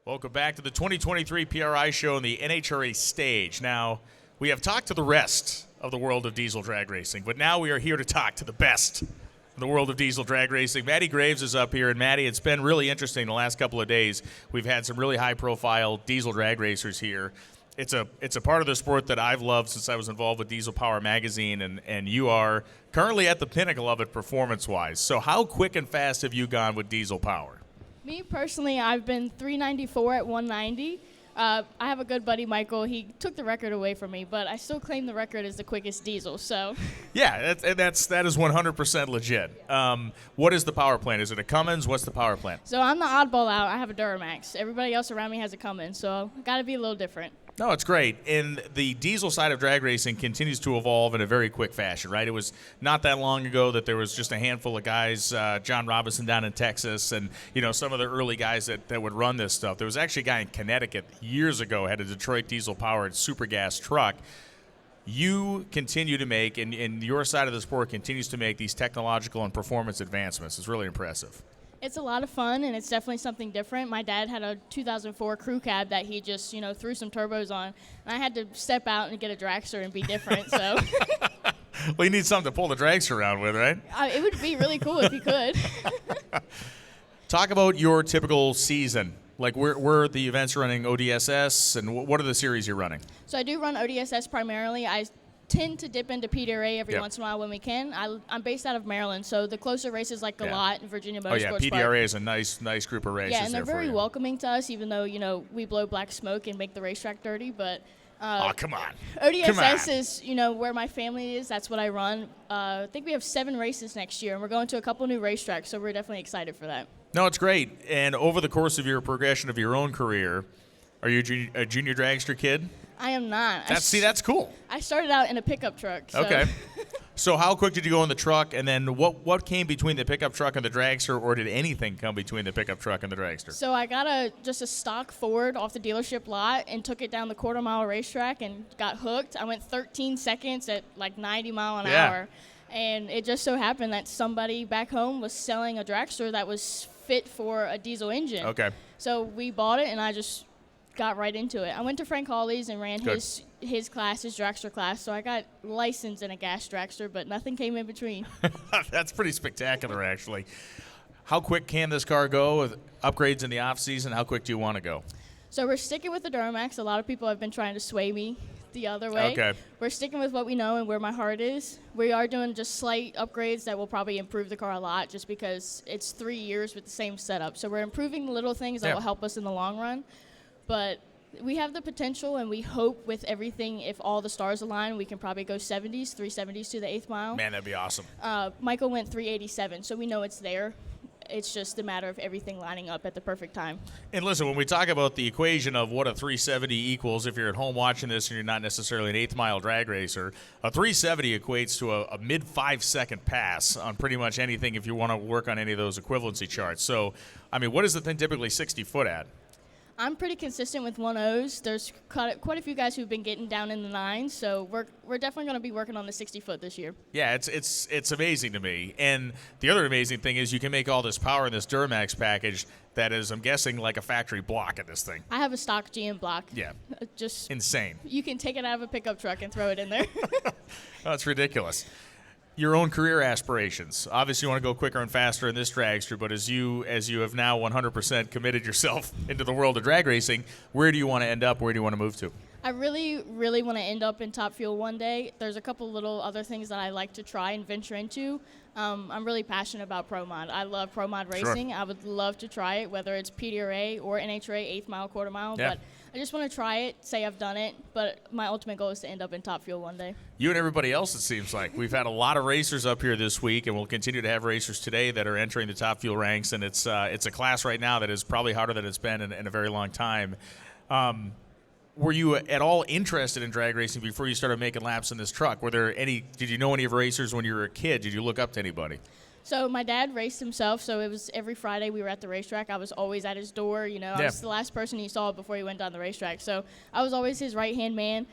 Welcome back to the 2023 PRI show on the NHRA stage. Now, we have talked to the rest of the world of diesel drag racing, but now we are here to talk to the best in the world of diesel drag racing. Mattie Graves is up here, and Mattie, it's been really interesting the last couple of days. We've had some really high-profile diesel drag racers here. It's a part of the sport that I've loved since I was involved with Diesel Power Magazine, and you are currently at the pinnacle of it performance-wise. So how quick and fast have you gone with Diesel Power? Me personally, I've been 394 at 190. I have a good buddy, Michael. He took the record away from me, but I still claim the record as the quickest diesel. So. Yeah, that is 100% legit. What is the power plant? Is it a Cummins? What's the power plant? So I'm the oddball out. I have a Duramax. Everybody else around me has a Cummins, so got to be a little different. No, it's great. And the diesel side of drag racing continues to evolve in a very quick fashion, right? It was not that long ago that there was just a handful of guys, John Robinson down in Texas, and some of the early guys that would run this stuff. There was actually a guy in Connecticut years ago had a Detroit diesel-powered super gas truck. You continue to make, and your side of the sport continues to make these technological and performance advancements. It's really impressive. It's a lot of fun, and it's definitely something different. My dad had a 2004 crew cab that he just, threw some turbos on, and I had to step out and get a dragster and be different. So, well, you need something to pull the dragster around with, right? It would be really cool if you could. Talk about your typical season. Like, where are the events running ODSS, and what are the series you're running? So I do run ODSS primarily. I tend to dip into PDRA every once in a while when we can. I'm based out of Maryland, so the closer races like the Lot and Virginia Motorsports Park. PDRA is a nice group of races. Yeah, and they're very welcoming to us, even though we blow black smoke and make the racetrack dirty. But come on, ODSS is where my family is. That's what I run. I think we have 7 races next year, and we're going to a couple new racetracks, so we're definitely excited for that. No, it's great. And over the course of your progression of your own career, are you a junior dragster kid? I am not. That's cool. I started out in a pickup truck. So. Okay. So how quick did you go in the truck, and then what came between the pickup truck and the dragster, or did anything come between the pickup truck and the dragster? So I got just a stock Ford off the dealership lot and took it down the quarter-mile racetrack and got hooked. I went 13 seconds at like 90 mile an hour. And it just so happened that somebody back home was selling a dragster that was fit for a diesel engine. Okay. So we bought it, and I just got right into it. I went to Frank Hawley's and ran his class, his dragster class. So I got licensed in a gas dragster, but nothing came in between. That's pretty spectacular, actually. How quick can this car go with upgrades in the off season? How quick do you want to go? So we're sticking with the Duramax. A lot of people have been trying to sway me the other way. Okay. We're sticking with what we know and where my heart is. We are doing just slight upgrades that will probably improve the car a lot, just because it's 3 years with the same setup. So we're improving the little things that will help us in the long run. But we have the potential, and we hope with everything, if all the stars align, we can probably go 370s to the 8th mile. Man, that'd be awesome. Michael went 387, so we know it's there. It's just a matter of everything lining up at the perfect time. And listen, when we talk about the equation of what a 370 equals, if you're at home watching this and you're not necessarily an 8th mile drag racer, a 370 equates to a mid 5-second pass on pretty much anything if you want to work on any of those equivalency charts. So, I mean, what is the thing typically 60 foot at? I'm pretty consistent with 1.0s. There's quite a few guys who've been getting down in the 9s, so we're definitely going to be working on the 60 foot this year. Yeah, it's amazing to me. And the other amazing thing is you can make all this power in this Duramax package that is, I'm guessing, like a factory block in this thing. I have a stock GM block. Yeah. Just insane. You can take it out of a pickup truck and throw it in there. That's ridiculous. Your own career aspirations. Obviously, you want to go quicker and faster in this dragster, but as you have now 100% committed yourself into the world of drag racing, where do you want to end up? Where do you want to move to? I really, really want to end up in Top Fuel one day. There's a couple little other things that I like to try and venture into. I'm really passionate about Pro Mod. I love Pro Mod racing. Sure. I would love to try it, whether it's PDRA or NHRA 8th mile, quarter mile. Yeah. But I just want to try it, say I've done it, but my ultimate goal is to end up in Top Fuel one day. You and everybody else, it seems like. We've had a lot of racers up here this week, and we'll continue to have racers today that are entering the Top Fuel ranks, and it's a class right now that is probably harder than it's been in a very long time. Were you at all interested in drag racing before you started making laps in this truck? Did you know any of racers when you were a kid? Did you look up to anybody? So my dad raced himself, so it was every Friday we were at the racetrack. I was always at his door, I was the last person he saw before he went down the racetrack. So I was always his right-hand man.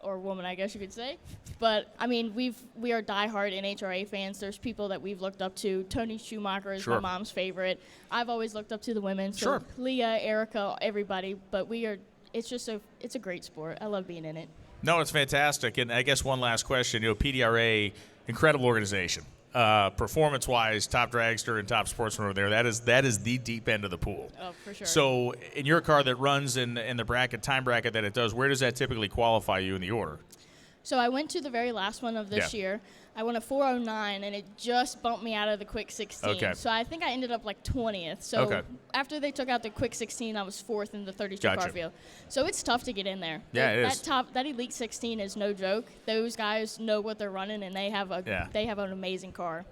or woman, I guess you could say. But I mean, we are diehard NHRA fans. There's people that we've looked up to. Tony Schumacher is my mom's favorite. I've always looked up to the women. So Leah, Erica, everybody. But it's a great sport. I love being in it. No, it's fantastic. And I guess one last question. PDRA, incredible organization. Performance-wise, top dragster and top sportsman over there. That is the deep end of the pool. Oh, for sure. So in your car that runs in the time bracket that it does, where does that typically qualify you in the order? So I went to the very last one of this year. I won a 409, and it just bumped me out of the quick 16. Okay. So I think I ended up like 20th. So after they took out the quick 16, I was 4th in the 32-car field. So it's tough to get in there. Yeah, it is. That Elite 16 is no joke. Those guys know what they're running, and they have an amazing car.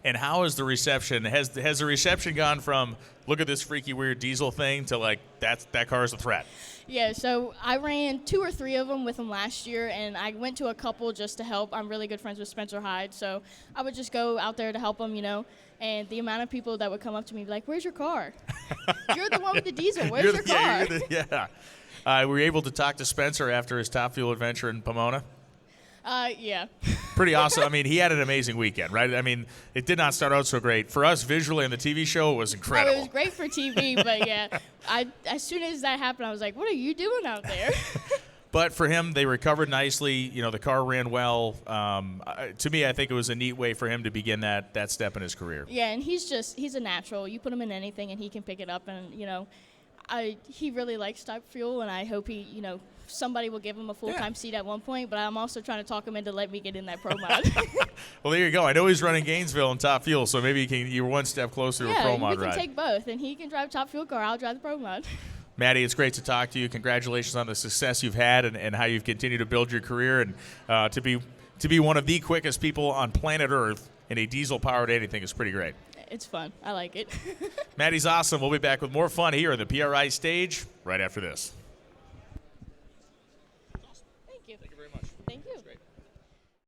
And how is the reception? Has the reception gone from look at this freaky weird diesel thing to like that car is a threat? Yeah, so I ran 2 or 3 of them with him last year, and I went to a couple just to help. I'm really good friends with Spencer Hyde, so I would just go out there to help him, and the amount of people that would come up to me and be like, where's your car? You're the one with the diesel. Where's your car? Were you able to talk to Spencer after his Top Fuel adventure in Pomona? Yeah. Pretty awesome. I mean, he had an amazing weekend, right? I mean, it did not start out so great. For us, visually on the TV show, it was incredible. Oh, it was great for TV, but yeah, as soon as that happened, I was like, what are you doing out there? But for him, they recovered nicely. The car ran well. To me, I think it was a neat way for him to begin that step in his career. Yeah, and he's a natural. You put him in anything, and he can pick it up, and, he really likes Top Fuel, and I hope he, somebody will give him a full-time seat at one point, but I'm also trying to talk him into let me get in that pro mod. Well, there you go. I know he's running Gainesville and Top Fuel, so maybe you're one step closer to a pro mod ride. Yeah, we can take both, and he can drive Top Fuel car. I'll drive the pro mod. Mattie, it's great to talk to you. Congratulations on the success you've had and how you've continued to build your career and to be one of the quickest people on planet Earth in a diesel-powered anything is pretty great. It's fun. I like it. Mattie's awesome. We'll be back with more fun here on the PRI stage right after this. Thank you. Thank you very much. Thank you. That's great.